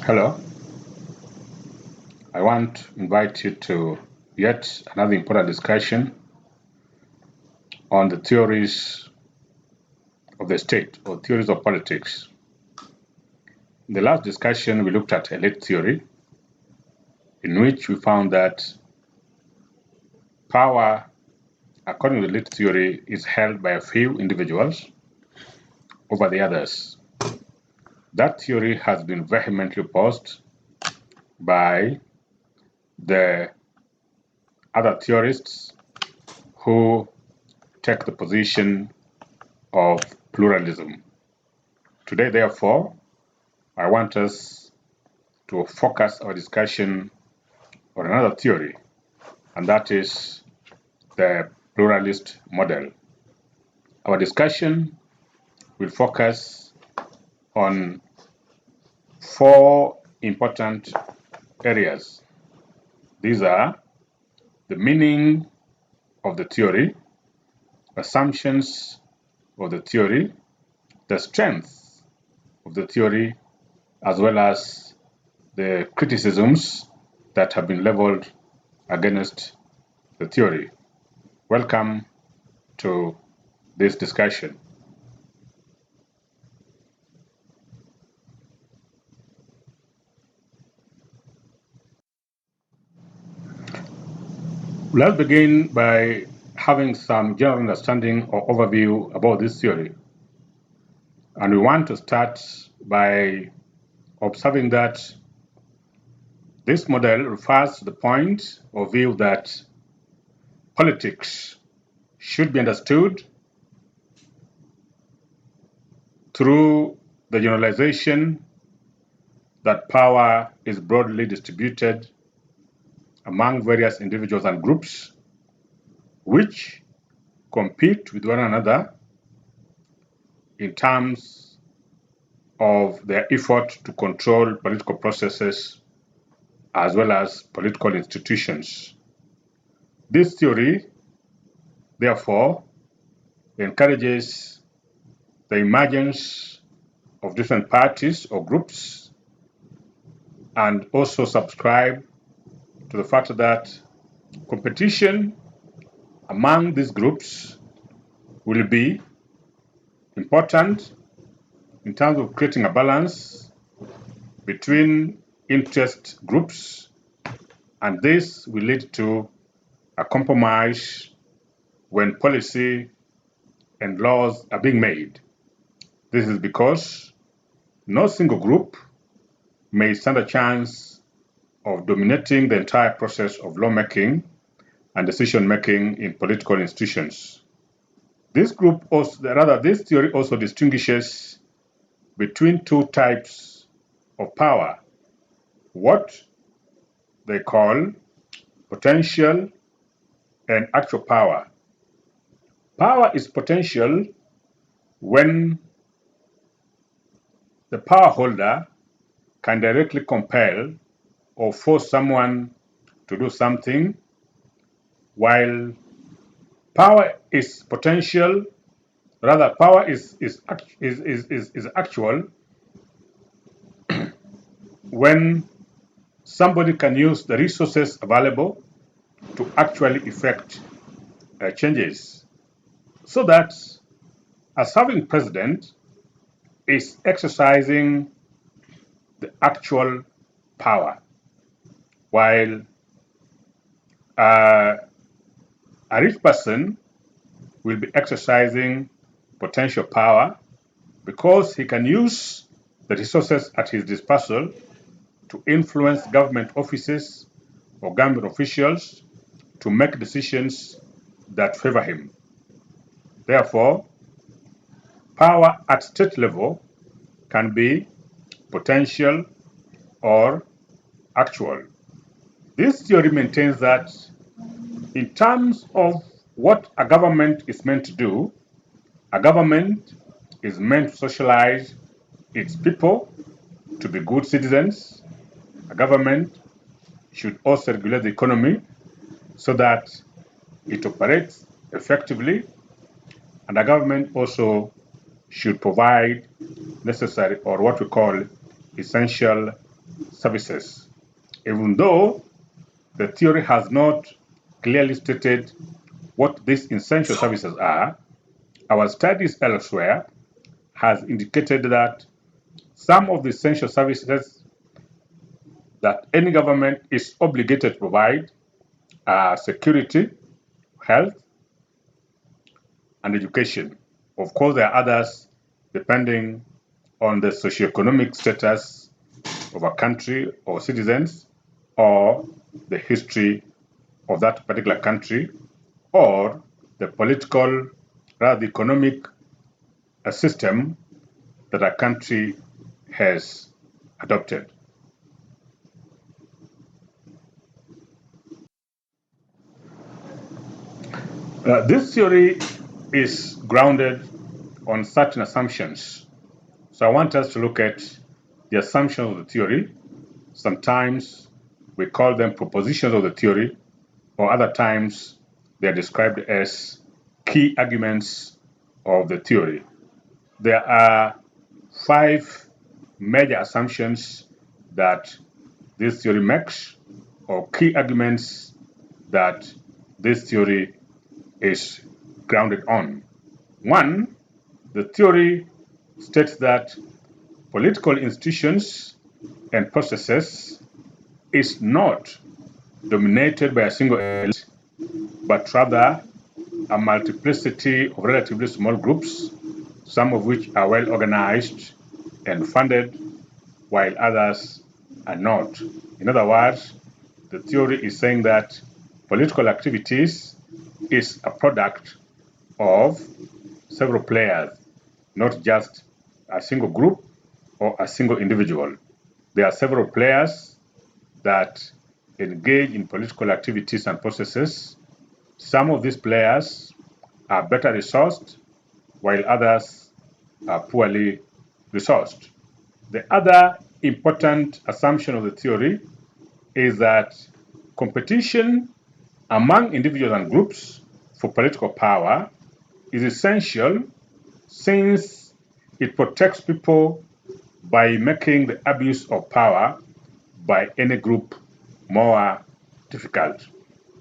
Hello, I want to invite you to yet another important discussion on the theories of the state or theories of politics. In the last discussion, we looked at elite theory, in which we found that power, according to elite theory, is held by a few individuals over the others. That theory has been vehemently opposed by the other theorists who take the position of pluralism. Today, therefore, I want us to focus our discussion on another theory, and that is the pluralist model. Our discussion will focus on four important areas. These are the meaning of the theory, assumptions of the theory, the strength of the theory, as well as the criticisms that have been leveled against the theory. Welcome to this discussion. Let's begin by having some general understanding or overview about this theory. And we want to start by observing that this model refers to the point of view that politics should be understood through the generalization that power is broadly distributed among various individuals and groups which compete with one another in terms of their effort to control political processes as well as political institutions. This theory, therefore, encourages the emergence of different parties or groups and also subscribe to the fact that competition among these groups will be important in terms of creating a balance between interest groups, and this will lead to a compromise when policy and laws are being made. This is because no single group may stand a chance of dominating the entire process of lawmaking and decision-making in political institutions. This theory also distinguishes between two types of power, what they call potential and actual power. Power is potential when the power holder can directly compel or force someone to do something, while power is potential, rather power is actual when somebody can use the resources available to actually effect changes. So that a serving president is exercising the actual power, while a rich person will be exercising potential power because he can use the resources at his disposal to influence government offices or government officials to make decisions that favor him. Therefore, power at state level can be potential or actual. This theory maintains that in terms of what a government is meant to do, a government is meant to socialize its people to be good citizens. A government should also regulate the economy so that it operates effectively, and the government also should provide necessary or what we call essential services. Even though the theory has not clearly stated what these essential services are, our studies elsewhere has indicated that some of the essential services that any government is obligated to provide are security, health, and education. Of course, there are others depending on the socioeconomic status of a country or citizens, or the history of that particular country, or the political, rather the economic system that a country has adopted. This theory is grounded on certain assumptions. So I want us to look at the assumptions of the theory. Sometimes we call them propositions of the theory, or other times they are described as key arguments of the theory. There are 5 major assumptions that this theory makes, or key arguments that this theory is grounded on. 1, the theory states that political institutions and processes is not dominated by a single elite, but rather a multiplicity of relatively small groups, some of which are well organized and funded, while others are not. In other words, the theory is saying that political activities is a product of several players, not just a single group or a single individual. There are several players that engage in political activities and processes. Some of these players are better resourced, while others are poorly resourced. The other important assumption of the theory is that competition among individuals and groups for political power is essential, since it protects people by making the abuse of power by any group more difficult.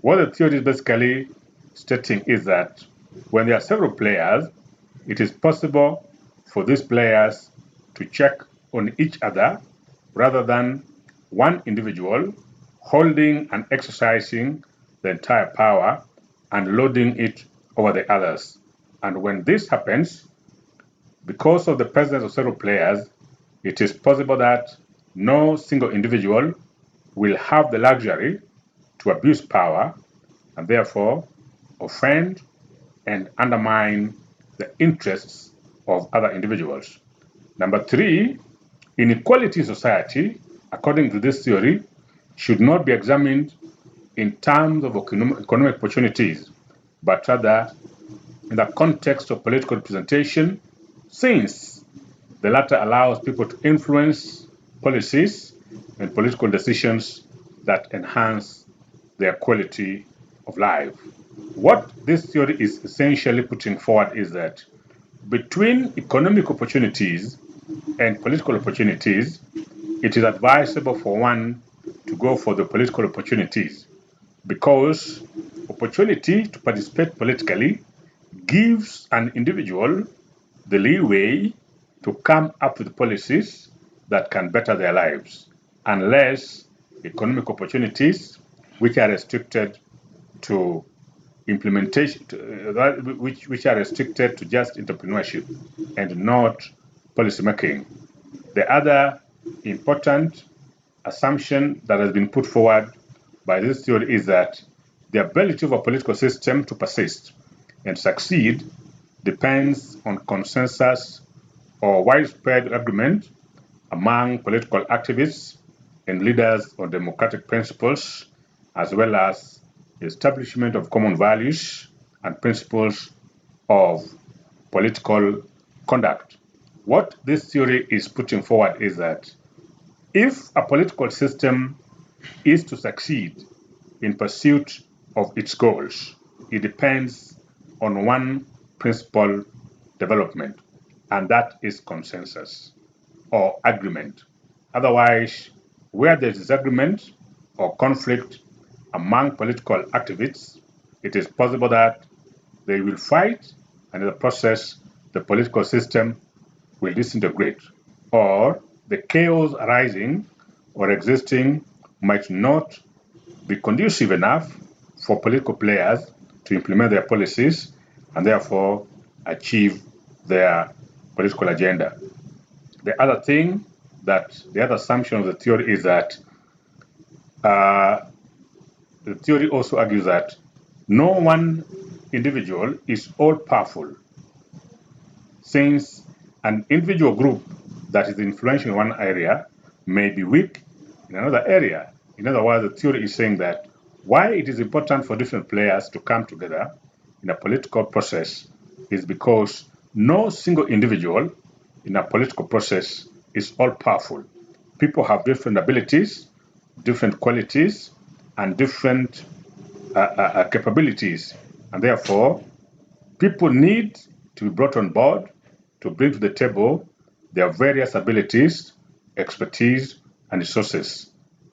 What the theory is basically stating is that when there are several players, it is possible for these players to check on each other rather than one individual holding and exercising the entire power and loading it over the others. And when this happens, because of the presence of several players, it is possible that no single individual will have the luxury to abuse power and therefore offend and undermine the interests of other individuals. Number 3, inequality in society, according to this theory, should not be examined in terms of economic opportunities, but rather in the context of political representation, since the latter allows people to influence policies and political decisions that enhance their quality of life. What this theory is essentially putting forward is that between economic opportunities and political opportunities, it is advisable for one to go for the political opportunities, because opportunity to participate politically gives an individual the leeway to come up with policies that can better their lives, unless economic opportunities which are restricted to implementation, which are restricted to just entrepreneurship and not policy making. The other important assumption that has been put forward by this theory is that the ability of a political system to persist and succeed depends on consensus or widespread agreement among political activists and leaders on democratic principles, as well as the establishment of common values and principles of political conduct. What this theory is putting forward is that if a political system is to succeed in pursuit of its goals, it depends on one principal development, and that is consensus or agreement. Otherwise, where there is disagreement or conflict among political activists, it is possible that they will fight, and in the process, the political system will disintegrate, or the chaos arising or existing might not be conducive enough for political players to implement their policies and therefore achieve their political agenda. The other thing the other assumption of the theory is that the theory also argues that no one individual is all powerful, since an individual group that is influential in one area may be weak in another area. In other words, the theory is saying that why it is important for different players to come together in a political process is because no single individual in a political process is all powerful. People have different abilities, different qualities, and different capabilities, and therefore people need to be brought on board to bring to the table their various abilities, expertise, and resources.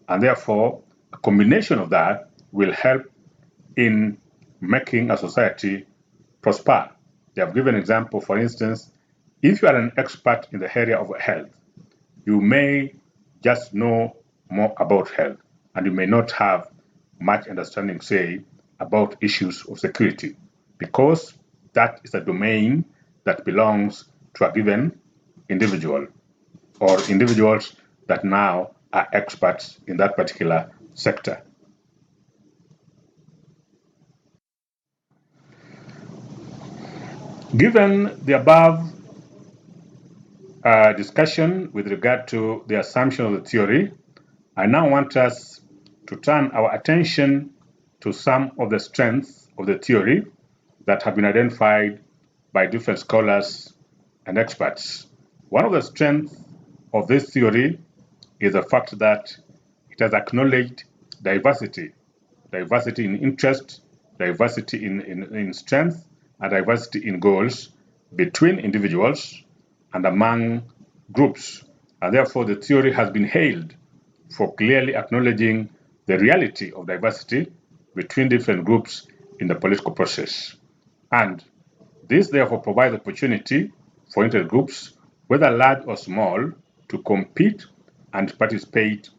And therefore, a combination of that will help in making a society prosper. They have given an example, for instance, if you are an expert in the area of health, you may just know more about health, and you may not have much understanding, say, about issues of security, because that is a domain that belongs to a given individual or individuals that now are experts in that particular sector. Given the above discussion with regard to the assumption of the theory, I now want us to turn our attention to some of the strengths of the theory that have been identified by different scholars and experts. One of the strengths of this theory is the fact that it has acknowledged diversity in interest, diversity in strength, and diversity in goals between individuals and among groups. And therefore, the theory has been hailed for clearly acknowledging the reality of diversity between different groups in the political process. And this therefore provides opportunity for intergroups, whether large or small, to compete and participate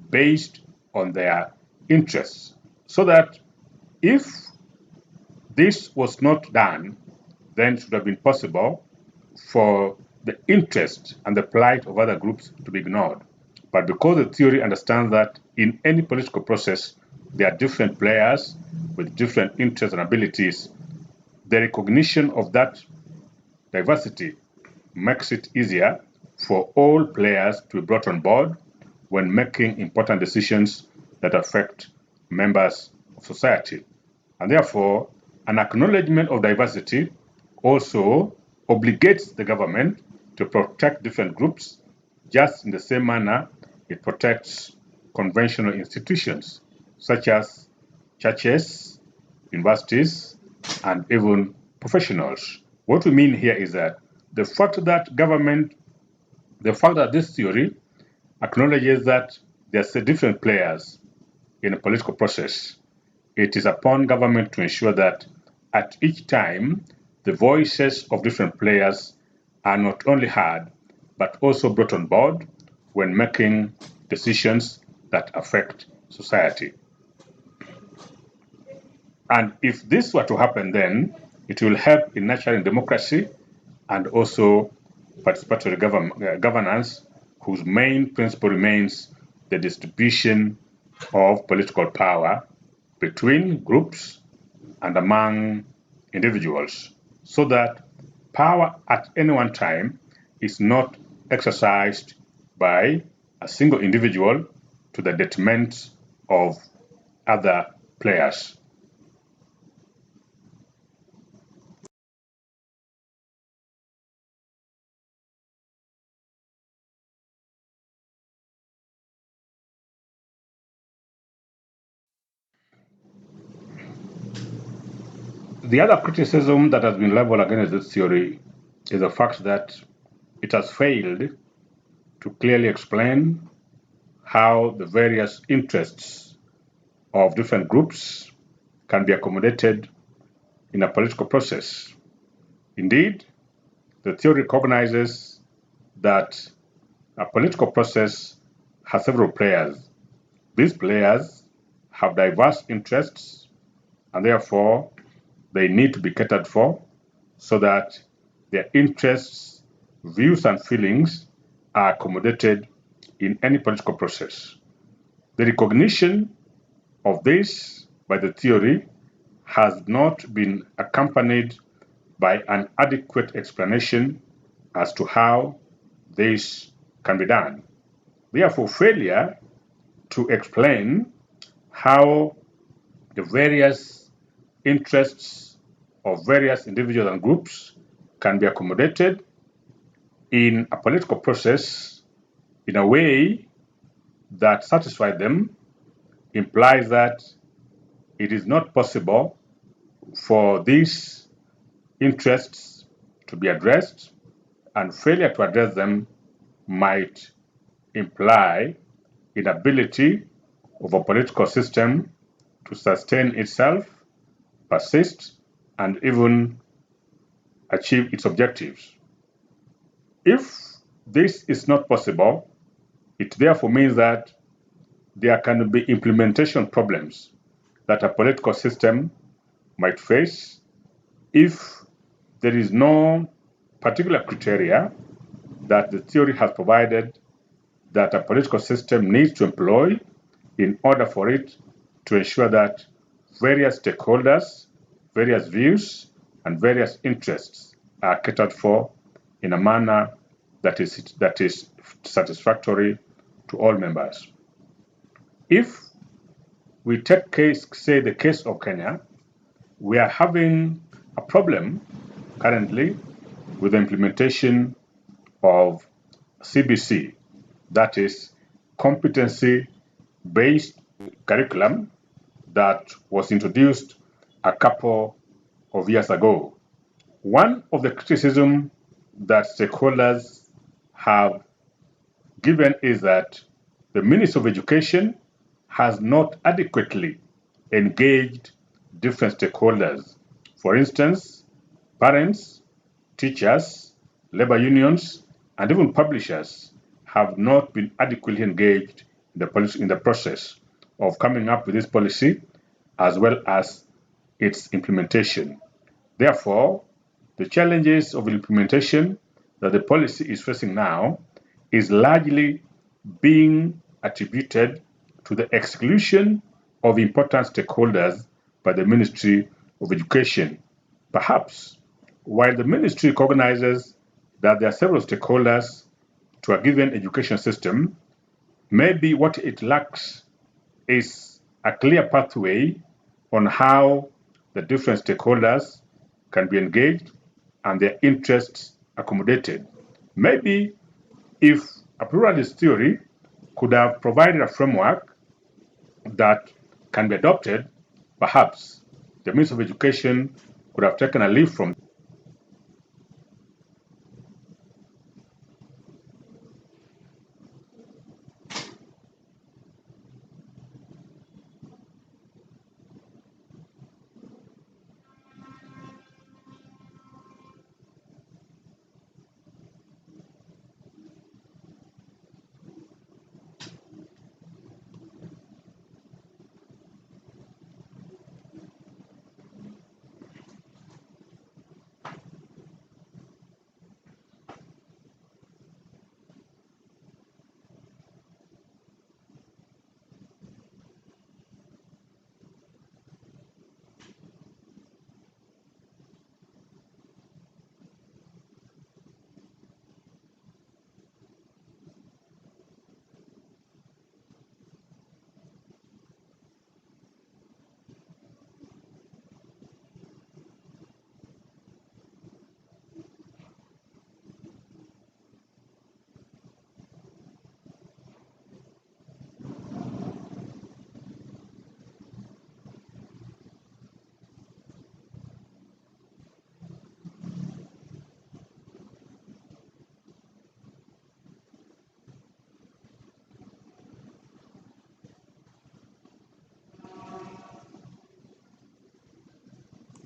based on their interests. So that if this was not done, then it should have been possible for the interest and the plight of other groups to be ignored. But because the theory understands that in any political process, there are different players with different interests and abilities, the recognition of that diversity makes it easier for all players to be brought on board when making important decisions that affect members of society. And therefore, an acknowledgement of diversity also obligates the government to protect different groups, just in the same manner it protects conventional institutions such as churches, universities, and even professionals. What we mean here is that the fact that this theory acknowledges that there are different players in a political process, it is upon government to ensure that at each time the voices of different players are not only heard but also brought on board when making decisions that affect society. And if this were to happen, then it will help in nurturing democracy and also participatory governance, whose main principle remains the distribution of political power between groups and among individuals, so that power at any one time is not exercised by a single individual to the detriment of other players. The other criticism that has been leveled against this theory is the fact that it has failed to clearly explain how the various interests of different groups can be accommodated in a political process. Indeed, the theory recognizes that a political process has several players. These players have diverse interests, and therefore they need to be catered for so that their interests, views, and feelings are accommodated in any political process. The recognition of this by the theory has not been accompanied by an adequate explanation as to how this can be done. Therefore, failure to explain how the various interests of various individuals and groups can be accommodated in a political process in a way that satisfies them implies that it is not possible for these interests to be addressed, and failure to address them might imply inability of a political system to sustain itself, persist, and even achieve its objectives. If this is not possible, it therefore means that there can be implementation problems that a political system might face if there is no particular criteria that the theory has provided that a political system needs to employ in order for it to ensure that various stakeholders, various views, and various interests are catered for in a manner that is satisfactory to all members. If we take the case of Kenya, we are having a problem currently with the implementation of CBC, that is competency-based curriculum that was introduced a couple of years ago. One of the criticisms that stakeholders have given is that the Ministry of Education has not adequately engaged different stakeholders. For instance, parents, teachers, labor unions, and even publishers have not been adequately engaged in the process of coming up with this policy as well as its implementation. Therefore, the challenges of implementation that the policy is facing now is largely being attributed to the exclusion of important stakeholders by the Ministry of Education. Perhaps, while the ministry recognizes that there are several stakeholders to a given education system, maybe what it lacks is a clear pathway on how the different stakeholders can be engaged and their interests accommodated. Maybe if a pluralist theory could have provided a framework that can be adopted, perhaps the Ministry of Education could have taken a leaf from